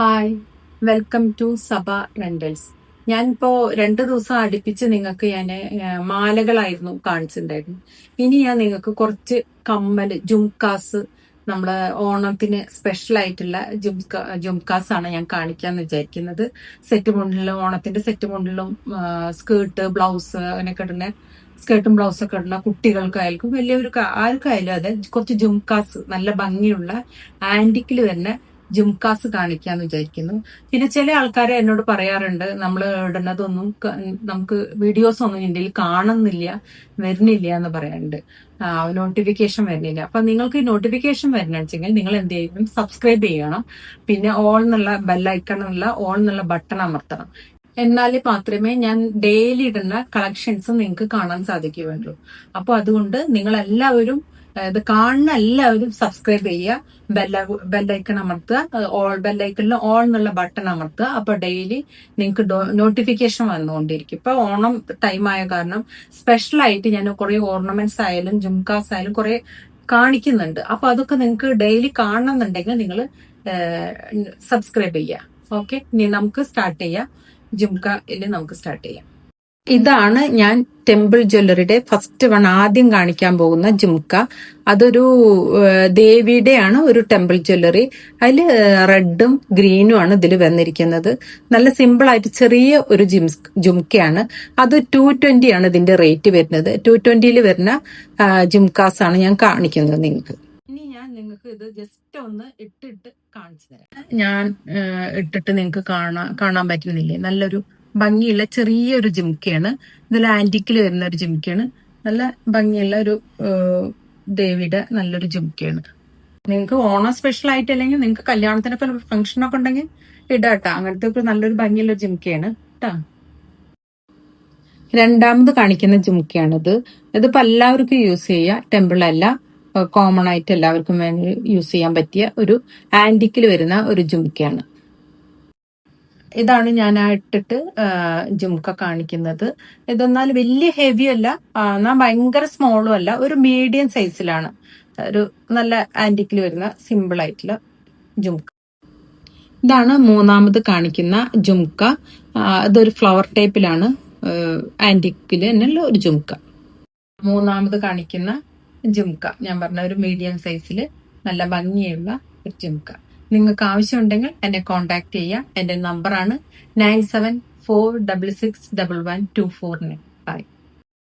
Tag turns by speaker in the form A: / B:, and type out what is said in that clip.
A: Hi, welcome to സബ rentals. ഞാനിപ്പോ 2 ദിവസം അടുപ്പിച്ച് നിങ്ങൾക്ക് ഞാൻ മാലകളായിരുന്നു കാണിച്ചിട്ടുണ്ടായിരുന്നു. ഇനി ഞാൻ നിങ്ങൾക്ക് കുറച്ച് കമ്മല് ജുംകാസ്, നമ്മളെ ഓണത്തിന് സ്പെഷ്യൽ ആയിട്ടുള്ള ജുംകാസ് ആണ് ഞാൻ കാണിക്കാന്ന് വിചാരിക്കുന്നത്. സെറ്റ് മുണ്ടിലും ഓണത്തിന്റെ സെറ്റ് മുണ്ടിലും സ്കേർട്ട് ബ്ലൗസ് അങ്ങനെയൊക്കെ ഇടുന്ന സ്കേർട്ടും ബ്ലൗസൊക്കെ ഇടുന്ന കുട്ടികൾക്കായാലും വലിയവർക്ക് ആർക്കായാലും അതെ കുറച്ച് ജുംകാസ് നല്ല ഭംഗിയുള്ള ആന്റിക്കിൽ തന്നെ ജുംകാസ് കാണിക്കാന്ന് വിചാരിക്കുന്നു. പിന്നെ ചില ആൾക്കാരെ എന്നോട് പറയാറുണ്ട്, നമ്മൾ ഇടുന്നതൊന്നും നമുക്ക് വീഡിയോസ് ഒന്നും ഇന്ത്യയിൽ കാണുന്നില്ല, വരുന്നില്ല എന്ന് പറയാറുണ്ട്. നോട്ടിഫിക്കേഷൻ വരുന്നില്ല. അപ്പൊ നിങ്ങൾക്ക് നോട്ടിഫിക്കേഷൻ വരണമെങ്കിൽ നിങ്ങൾ എന്ത് ചെയ്യണം, സബ്സ്ക്രൈബ് ചെയ്യണം. പിന്നെ ഓൾ എന്നുള്ള ബെല്ലൈക്കൺ എന്നുള്ള ഓൾ എന്നുള്ള ബട്ടൺ അമർത്തണം. എന്നാൽ മാത്രമേ ഞാൻ ഡെയിലി ഇടുന്ന കളക്ഷൻസ് നിങ്ങൾക്ക് കാണാൻ സാധിക്കുകയുള്ളൂ. അപ്പൊ അതുകൊണ്ട് നിങ്ങൾ എല്ലാവരും ഇത് കാണുന്ന എല്ലാവരും സബ്സ്ക്രൈബ് ചെയ്യുക, ബെല്ലൈക്കൺ അമർത്തുക, ബെല്ലൈക്കണിൽ ഓൾ എന്നുള്ള ബട്ടൺ അമർത്തുക. അപ്പൊ ഡെയിലി നിങ്ങൾക്ക് നോട്ടിഫിക്കേഷൻ വന്നുകൊണ്ടിരിക്കും. ഇപ്പൊ ഓണം ടൈം ആയ കാരണം സ്പെഷ്യൽ ആയിട്ട് ഞാൻ കുറെ ഓർണമെന്റ്സ് ആയാലും ജുംകാസ് ആയാലും കുറെ കാണിക്കുന്നുണ്ട്. അപ്പൊ അതൊക്കെ നിങ്ങൾക്ക് ഡെയിലി കാണണമെന്നുണ്ടെങ്കിൽ നിങ്ങൾ സബ്സ്ക്രൈബ് ചെയ്യുക. ഓക്കെ, ഇനി നമുക്ക് സ്റ്റാർട്ട് ചെയ്യാം. ജുംകയിൽ നമുക്ക് സ്റ്റാർട്ട് ചെയ്യാം. ഇതാണ് ഞാൻ ടെമ്പിൾ ജ്വല്ലറിയുടെ ഫസ്റ്റ് ആദ്യം കാണിക്കാൻ പോകുന്ന ജുംക. അതൊരു ദേവിയുടെയാണ് ഒരു ടെമ്പിൾ ജ്വല്ലറി. അതിൽ റെഡും ഗ്രീനും ആണ് ഇതിൽ വന്നിരിക്കുന്നത്. നല്ല സിമ്പിൾ ആയിട്ട് ചെറിയ ഒരു ജുംക്കയാണ്. അത് 220 ആണ് ഇതിന്റെ റേറ്റ് വരുന്നത്. 220 വരുന്ന ജുംകാസ് ആണ് ഞാൻ കാണിക്കുന്നത് നിങ്ങൾക്ക്. ഇനി ഞാൻ നിങ്ങൾക്ക് ഇത് ജസ്റ്റ് ഒന്ന് ഇട്ടിട്ട് കാണിച്ചു തരാം. ഞാൻ ഇട്ടിട്ട് നിങ്ങൾക്ക് കാണാൻ പറ്റുന്നില്ലേ? നല്ലൊരു ഭംഗിയുള്ള ചെറിയൊരു ജിംക്കയാണ്. ഇതിൽ ആന്റിക്കിൽ വരുന്ന ഒരു ജിംക്കയാണ്. നല്ല ഭംഗിയുള്ള ഒരു ദേവിയുടെ നല്ലൊരു ജിംക്കയാണ്. നിങ്ങൾക്ക് ഓണം സ്പെഷ്യൽ ആയിട്ട് അല്ലെങ്കിൽ നിങ്ങൾക്ക് കല്യാണത്തിനൊക്കെ ഫംഗ്ഷനൊക്കെ ഉണ്ടെങ്കിൽ ഇടാട്ടാ. അങ്ങനത്തെ ഒരു നല്ലൊരു ഭംഗിയുള്ള ജിംക്കയാണ് കേട്ടാ. രണ്ടാമത് കാണിക്കുന്ന ജിംക്കയാണിത്. ഇതിപ്പോ എല്ലാവർക്കും യൂസ് ചെയ്യാം. ടെമ്പിൾ അല്ല, കോമൺ ആയിട്ട് എല്ലാവർക്കും വേണ്ടി യൂസ് ചെയ്യാൻ പറ്റിയ ഒരു ആന്റിക്കിൽ വരുന്ന ഒരു ജിംക്കയാണ്. ഇതാണ് ഞാൻ ഇട്ടിട്ട് ജുംക കാണിക്കുന്നത്. ഇതെന്നാൽ വലിയ ഹെവി അല്ല, എന്നാൽ ഭയങ്കര സ്മോളും അല്ല, ഒരു മീഡിയം സൈസിലാണ്. ഒരു നല്ല ആന്റിക്കിൽ വരുന്ന സിമ്പിൾ ആയിട്ടുള്ള ജുംക. ഇതാണ് മൂന്നാമത് കാണിക്കുന്ന ജുംക. ഇതൊരു ഫ്ലവർ ടൈപ്പിലാണ്, ആന്റിക്കിൽ തന്നെയുള്ള ഒരു ജുംക. മൂന്നാമത് കാണിക്കുന്ന ജുംക ഞാൻ പറഞ്ഞ ഒരു മീഡിയം സൈസിൽ നല്ല ഭംഗിയുള്ള ഒരു ജുംക. നിങ്ങൾക്ക് ആവശ്യമുണ്ടെങ്കിൽ എന്നെ കോൺടാക്ട് ചെയ്യാം. എന്റെ നമ്പറാണ് 9746611249. ബൈ.